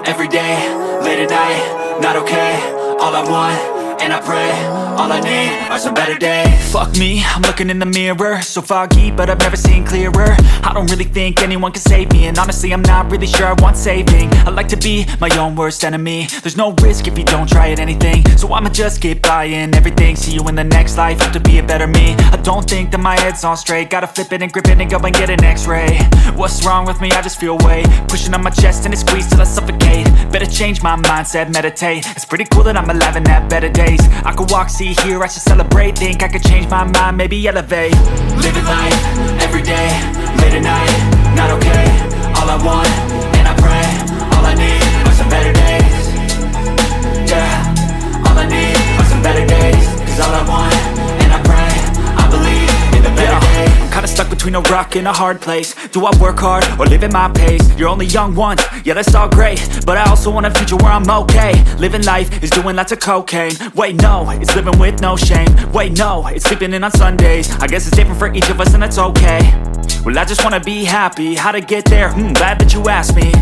every day, late at night, not okay. All I want, and I pray, all I need are some better days. Fuck me, I'm looking in the mirror, so foggy, but I've never seen clearer. I don't really think anyone can save me, and honestly I'm not really sure I want saving. I like to be my own worst enemy. There's no risk if you don't try at anything, so I'ma just keep buying everything. See you in the next life, have to be a better me. I don't think that my head's on straight, gotta flip it and grip it and go and get an x-ray. What's wrong with me? I just feel weight pushing on my chest and it squeezes till I suffocate. Better change my mindset, meditate. It's pretty cool that I'm alive and have better days. I could walk, see, hear, I should celebrate. Think I could change my mind, maybe elevate. Living life, every day, late at night, not okay. All I want, and I pray, all I need are some better days. Yeah, all I need are some better days. Cause all I want, and I pray, I believe in the better days. I'm kinda stuck between a rock and a hard place. Do I work hard or live at my pace? You're only young once, yeah that's all great, but I also want a future where I'm okay. Living life is doing lots of cocaine. Wait no, it's living with no shame. Wait no, it's sleeping in on Sundays. I guess it's different for each of us and that's okay. Well I just wanna be happy, how to get there? Glad that you asked me.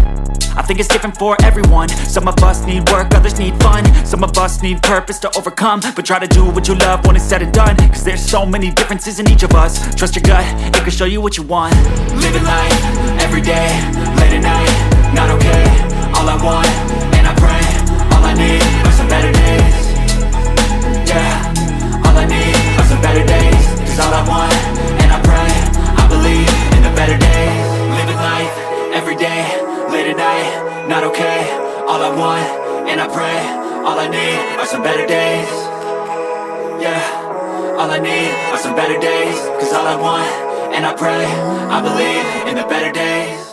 I think it's different for everyone. Some of us need work, others need fun. Some of us need purpose to overcome. But try to do what you love when it's said and done. Cause there's so many differences in each of us. Trust your gut, it can show you what you want. Living life, every day, late at night, not okay. All I want, and I pray, all I need are some better days. Yeah, all I need are some better days. Cause all I want, and I pray, I believe in the better days. Living life, every day, late at night, not okay. All I want, and I pray, all I need are some better days. Yeah, all I need are some better days. Cause all I want, and I pray, I believe in the better days.